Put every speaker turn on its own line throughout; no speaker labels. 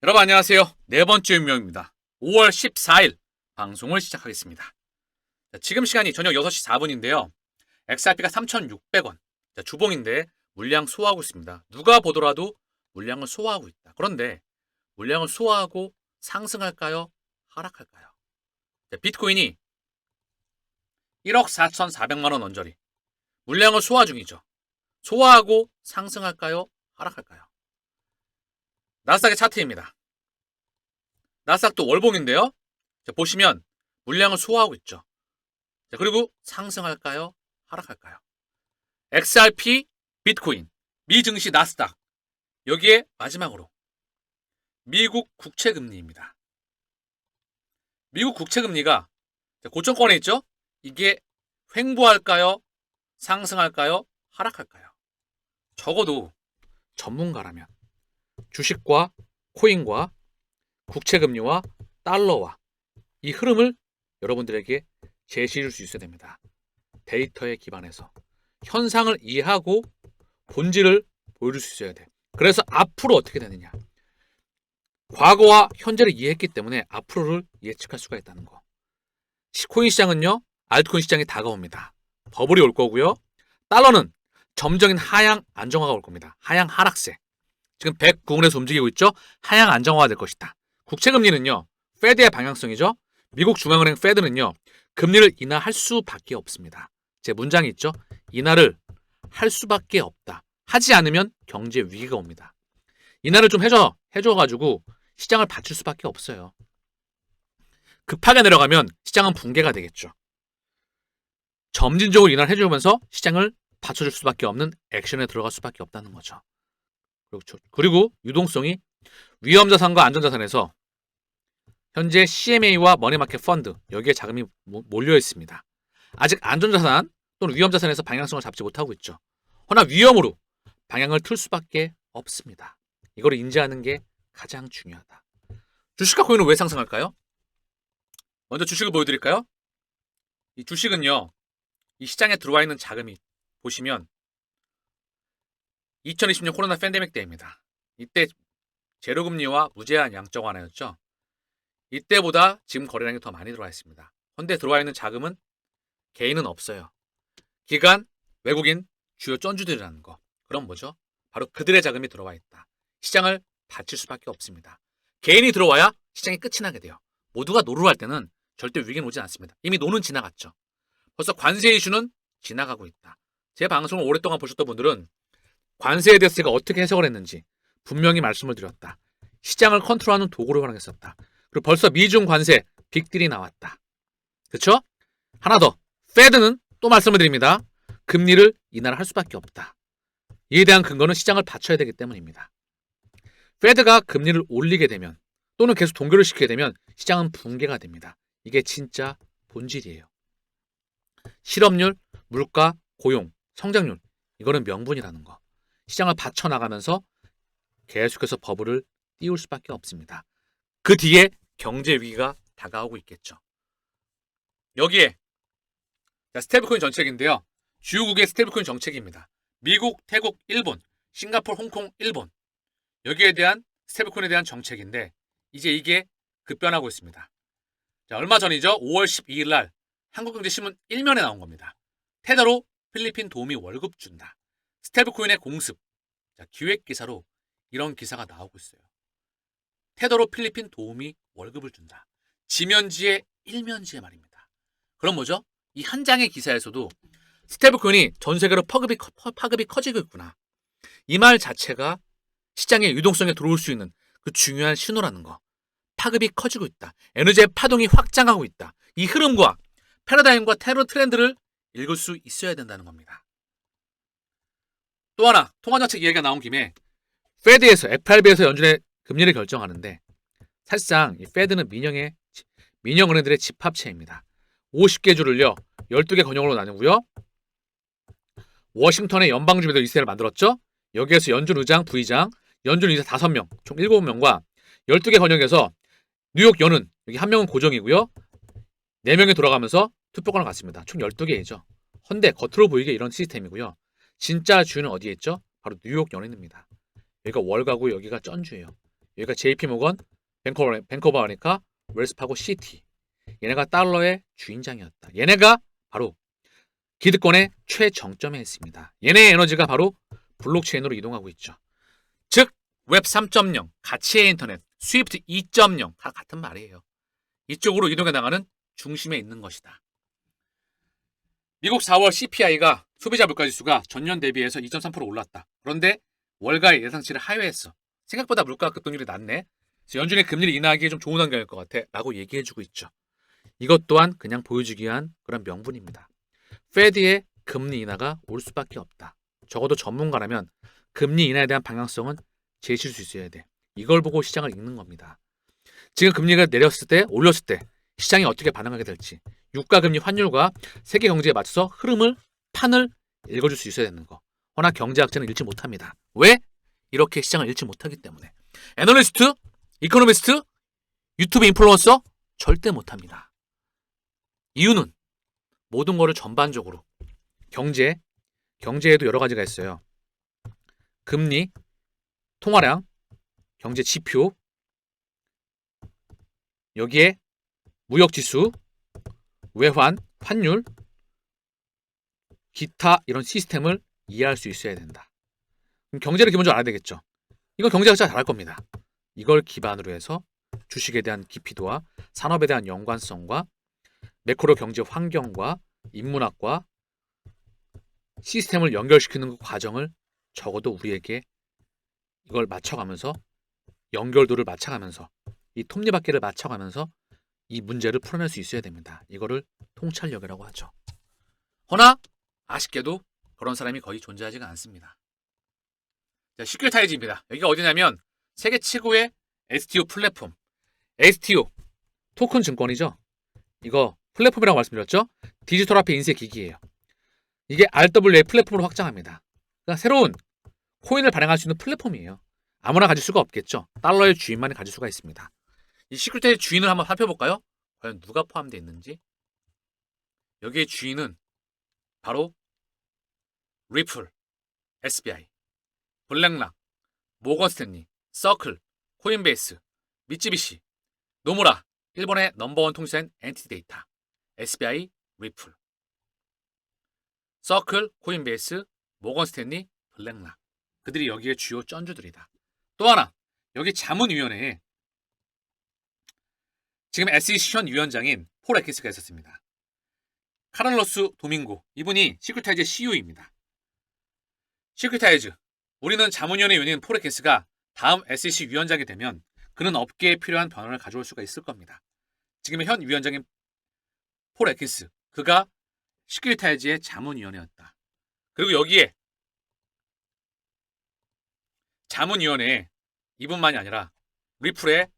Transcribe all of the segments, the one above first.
여러분 안녕하세요. 네 번째 운명입니다. 5월 14일 방송을 시작하겠습니다. 지금 시간이 저녁 6시 4분인데요. XRP가 3,600원. 주봉인데 물량 소화하고 있습니다. 누가 보더라도 물량을 소화하고 있다. 그런데 물량을 소화하고 상승할까요? 하락할까요? 비트코인이 1억 4,400만 원 언저리. 물량을 소화 중이죠. 소화하고 상승할까요? 하락할까요? 나스닥의 차트입니다. 나스닥도 월봉인데요. 보시면 물량을 소화하고 있죠. 그리고 상승할까요? 하락할까요? XRP, 비트코인, 미 증시 나스닥. 여기에 마지막으로 미국 국채금리입니다. 미국 국채금리가 고점권에 있죠? 이게 횡보할까요? 상승할까요? 하락할까요? 적어도 전문가라면 주식과 코인과 국채금리와 달러와 이 흐름을 여러분들에게 제시해 줄 수 있어야 됩니다. 데이터에 기반해서 현상을 이해하고 본질을 보여줄 수 있어야 돼. 그래서 앞으로 어떻게 되느냐. 과거와 현재를 이해했기 때문에 앞으로를 예측할 수가 있다는 거. 코인 시장은요. 알트코인 시장이 다가옵니다. 버블이 올 거고요. 달러는 점적인 하향 안정화가 올 겁니다. 하향 하락세. 지금 109원에서 움직이고 있죠. 하향 안정화가 될 것이다. 국채금리는요. 페드의 방향성이죠. 미국 중앙은행 페드는요. 금리를 인하할 수밖에 없습니다. 제 문장이 있죠. 인하를 할 수밖에 없다. 하지 않으면 경제 위기가 옵니다. 인하를 좀 해줘가지고 시장을 받칠 수밖에 없어요. 급하게 내려가면 시장은 붕괴가 되겠죠. 점진적으로 인하를 해주면서 시장을 받쳐줄 수밖에 없는 액션에 들어갈 수밖에 없다는 거죠. 그리고 유동성이 위험자산과 안전자산에서 현재 CMA와 머니마켓 펀드 여기에 자금이 몰려 있습니다. 아직 안전자산 또는 위험자산에서 방향성을 잡지 못하고 있죠. 허나 위험으로 방향을 틀 수밖에 없습니다. 이걸 인지하는 게 가장 중요하다. 주식과 코인은 왜 상승할까요? 먼저 주식을 보여드릴까요? 이 주식은요. 이 시장에 들어와 있는 자금이 보시면 2020년 코로나 팬데믹 때입니다. 이때 제로금리와 무제한 양적 완화였죠. 이때보다 지금 거래량이 더 많이 들어와 있습니다. 현재 들어와 있는 자금은 개인은 없어요. 기관, 외국인, 주요 쩐주들이라는 거. 그럼 뭐죠? 바로 그들의 자금이 들어와 있다. 시장을 받칠 수밖에 없습니다. 개인이 들어와야 시장이 끝이 나게 돼요. 모두가 노루할 때는 절대 위기는 오지 않습니다. 이미 노는 지나갔죠. 벌써 관세 이슈는 지나가고 있다. 제 방송을 오랫동안 보셨던 분들은 관세에 대해서 제가 어떻게 해석을 했는지 분명히 말씀을 드렸다. 시장을 컨트롤하는 도구로 활용했었다. 그리고 벌써 미중 관세 빅딜이 나왔다. 그렇죠? 하나 더. 페드는 또 말씀을 드립니다. 금리를 인하를 할 수밖에 없다. 이에 대한 근거는 시장을 받쳐야 되기 때문입니다. 페드가 금리를 올리게 되면 또는 계속 동결을 시키게 되면 시장은 붕괴가 됩니다. 이게 진짜 본질이에요. 실업률, 물가, 고용, 성장률 이거는 명분이라는 거. 시장을 받쳐나가면서 계속해서 버블을 띄울 수밖에 없습니다. 그 뒤에 경제 위기가 다가오고 있겠죠. 여기에 스테이블코인 정책인데요. 주요국의 스테이블코인 정책입니다. 미국, 태국, 일본, 싱가포르, 홍콩, 일본 여기에 대한 스테이블코인에 대한 정책인데 이제 이게 급변하고 있습니다. 얼마 전이죠. 5월 12일 날 한국경제신문 1면에 나온 겁니다. 테더로 필리핀 도우미 월급 준다. 스테이블코인의 공습. 기획기사로 이런 기사가 나오고 있어요. 테더로 필리핀 도우미 월급을 준다. 지면지의 일면지의 말입니다. 그럼 뭐죠? 이 한 장의 기사에서도 스테이블코인이 전 세계로 파급이 커지고 있구나. 이 말 자체가 시장의 유동성에 들어올 수 있는 그 중요한 신호라는 거. 파급이 커지고 있다. 에너지의 파동이 확장하고 있다. 이 흐름과 패러다임과 테러 트렌드를 읽을 수 있어야 된다는 겁니다. 또 하나 통화정책 이야기가 나온 김에 페드에서 FRB에서 연준의 금리를 결정하는데 사실상 이 페드는 민영은행들의 집합체입니다. 50개 주를요 12개 권역으로 나누고요. 워싱턴의 연방주비도 이세를 만들었죠. 여기에서 연준 의장, 부의장, 연준 의사 5명, 총 7명과 12개 권역에서 뉴욕 연은 여기 1명은 고정이고요. 4명이 돌아가면서 투표권을 갖습니다. 총 12개이죠. 헌데 겉으로 보이게 이런 시스템이고요. 진짜 주는 어디에 있죠? 바로 뉴욕 연은입니다. 여기가 월가고 여기가 쩐주예요. 여기가 JP모건, 뱅커버 아메리카, 웰스파고 시티. 얘네가 달러의 주인장이었다. 얘네가 바로 기득권의 최정점에 있습니다. 얘네의 에너지가 바로 블록체인으로 이동하고 있죠. 즉 웹 3.0, 가치의 인터넷, 스위프트 2.0 다 같은 말이에요. 이쪽으로 이동해 나가는 중심에 있는 것이다. 미국 4월 CPI가 소비자 물가지수가 전년 대비해서 2.3% 올랐다. 그런데 월가의 예상치를 하회했어. 생각보다 물가 급등률이 낮네. 그래서 연준의 금리를 인하하기에 좀 좋은 환경일 것 같아 라고 얘기해주고 있죠. 이것 또한 그냥 보여주기 위한 그런 명분입니다. 페드의 금리 인하가 올 수밖에 없다. 적어도 전문가라면 금리 인하에 대한 방향성은 제시할 수 있어야 돼. 이걸 보고 시장을 읽는 겁니다. 지금 금리가 내렸을 때, 올렸을 때 시장이 어떻게 반응하게 될지, 유가금리 환율과 세계 경제에 맞춰서 흐름을, 판을 읽어줄 수 있어야 되는 거. 허나 경제학자는 읽지 못합니다. 왜? 이렇게 시장을 읽지 못하기 때문에. 애널리스트, 이코노미스트, 유튜브 인플루언서 절대 못합니다. 이유는 모든 거를 전반적으로 경제에도 여러 가지가 있어요. 금리, 통화량, 경제 지표, 여기에 무역지수, 외환, 환율, 기타 이런 시스템을 이해할 수 있어야 된다. 그럼 경제를 기본적으로 알아야 되겠죠. 이건 경제학자가 잘할 겁니다. 이걸 기반으로 해서 주식에 대한 깊이도와 산업에 대한 연관성과 매크로 경제 환경과 인문학과 시스템을 연결시키는 그 과정을 적어도 우리에게 이걸 맞춰가면서 연결도를 맞춰가면서 이 톱니바퀴를 맞춰가면서 이 문제를 풀어낼 수 있어야 됩니다. 이거를 통찰력이라고 하죠. 허나 아쉽게도 그런 사람이 거의 존재하지가 않습니다. 자, 시큐리타이즈입니다. 여기가 어디냐면 세계 최고의 STO 플랫폼. STO 토큰 증권이죠. 이거 플랫폼이라고 말씀드렸죠. 디지털 화폐 인쇄 기기예요. 이게 RWA 플랫폼으로 확장합니다. 그러니까 새로운 코인을 발행할 수 있는 플랫폼이에요. 아무나 가질 수가 없겠죠. 달러의 주인만이 가질 수가 있습니다. 이 시큐리티의 주인을 한번 살펴볼까요? 과연 누가 포함되어 있는지. 여기의 주인은 바로 리플, SBI, 블랙락, 모건스탠리, 서클, 코인베이스, 미쯔비시, 노무라, 일본의 넘버원 통신사인 엔티데이터, SBI, 리플, 서클, 코인베이스, 모건스탠리, 블랙락. 그들이 여기에 주요 쩐주들이다. 또 하나, 여기 자문위원회에 지금 SEC 현 위원장인 폴 애킨스가 있었습니다. 카를로스 도밍고, 이분이 시큐리타이즈의 CEO입니다. 시큐리타이즈, 우리는 자문위원회 위원인 폴 애킨스가 다음 SEC 위원장이 되면 그는 업계에 필요한 변화를 가져올 수가 있을 겁니다. 지금의 현 위원장인 폴 애킨스, 그가 시큐리타이즈의 자문위원회였다. 그리고 여기에 자문위원회에 이분만이 아니라 리플의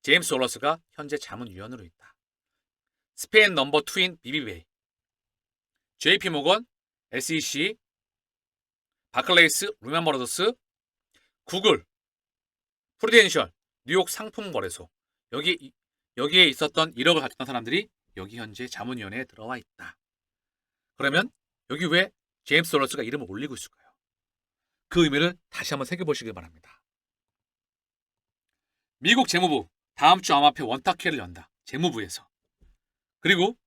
제임스 월러스가 현재 자문위원으로 있다. 스페인 넘버 2인 BBVA, JP모건, SEC, 바클레이스, 루만 브라더스, 구글, 프루덴셜, 뉴욕 상품거래소, 여기에 있었던 1억을 가졌던 사람들이 여기 현재 자문위원회에 들어와 있다. 그러면 여기 왜 제임스 월러스가 이름을 올리고 있을까요? 그 의미를 다시 한번 새겨보시길 바랍니다. 미국 재무부 다음 주 암호화폐 원탁회를 연다. 재무부에서. 그리고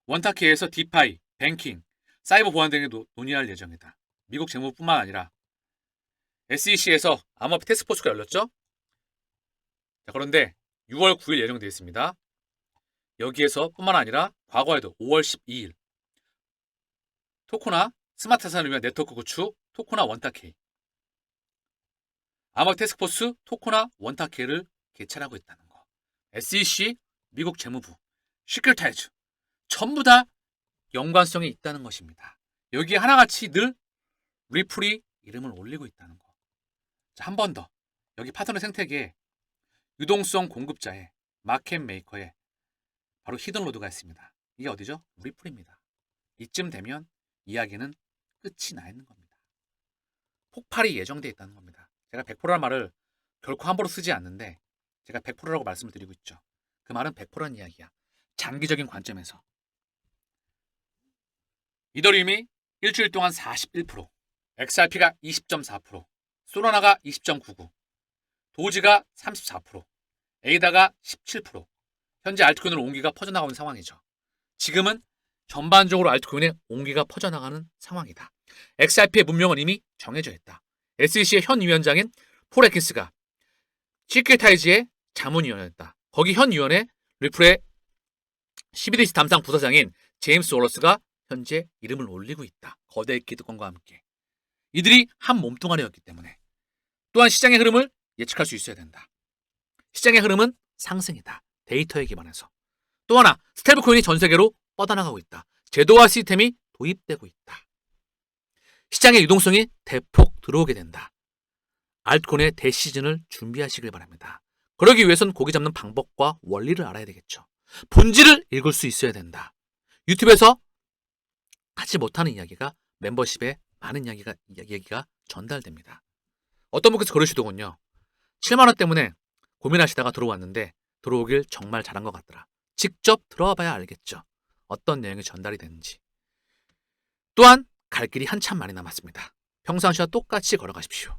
원탁회에서 디파이, 뱅킹, 사이버 보안 등을 논의할 예정이다. 미국 재무부뿐만 아니라 SEC에서 암호화폐 태스크포스가 열렸죠? 자, 그런데 6월 9일 예정되어 있습니다. 여기에서 뿐만 아니라 과거에도 5월 12일 토코나 스마트 자산을 위한 네트워크 구축 토코나 원탁회, 암호화폐 태스크포스 토코나 원탁회를 개최하고 있다는 거. SEC, 미국 재무부, 시큐리타이즈 전부 다 연관성이 있다는 것입니다. 여기에 하나같이 늘 리플이 이름을 올리고 있다는 거. 자, 한 번 더. 여기 파트너 생태계에 유동성 공급자의 마켓 메이커에 바로 히든로드가 있습니다. 이게 어디죠? 리플입니다. 이쯤 되면 이야기는 끝이 나 있는 겁니다. 폭발이 예정되어 있다는 겁니다. 제가 100%라는 말을 결코 함부로 쓰지 않는데 제가 100%라고 말씀을 드리고 있죠. 그 말은 100%라는 이야기야. 장기적인 관점에서. 이더리움이 일주일 동안 41%, XRP가 20.4%, 소라나가 20.99%, 도지가 34%, 에이다가 17%. 현재 알트코인으로 온기가 퍼져나가는 상황이죠. 지금은 전반적으로 알트코인에 온기가 퍼져나가는 상황이다. XRP의 문명은 이미 정해져 있다. SEC의 현 위원장인 폴 애킨스가 시큐리타이즈의 자문위원이었다. 거기 현 위원회 리플의 CBDC 담당 부사장인 제임스 월러스가 현재 이름을 올리고 있다. 거대 기득권과 함께. 이들이 한 몸뚱아리였기 때문에. 또한 시장의 흐름을 예측할 수 있어야 된다. 시장의 흐름은 상승이다. 데이터에 기반해서. 또 하나, 스테이블코인이 전 세계로 뻗어나가고 있다. 제도화 시스템이 도입되고 있다. 시장의 유동성이 대폭 들어오게 된다. 알트코인의 대시즌을 준비하시길 바랍니다. 그러기 위해선 고기 잡는 방법과 원리를 알아야 되겠죠. 본질을 읽을 수 있어야 된다. 유튜브에서 하지 못하는 이야기가 멤버십에 많은 이야기가 전달됩니다. 어떤 분께서 그러시더군요. 7만원 때문에 고민하시다가 들어왔는데 들어오길 정말 잘한 것 같더라. 직접 들어와 봐야 알겠죠. 어떤 내용이 전달이 되는지. 또한 갈 길이 한참 많이 남았습니다. 평상시와 똑같이 걸어가십시오.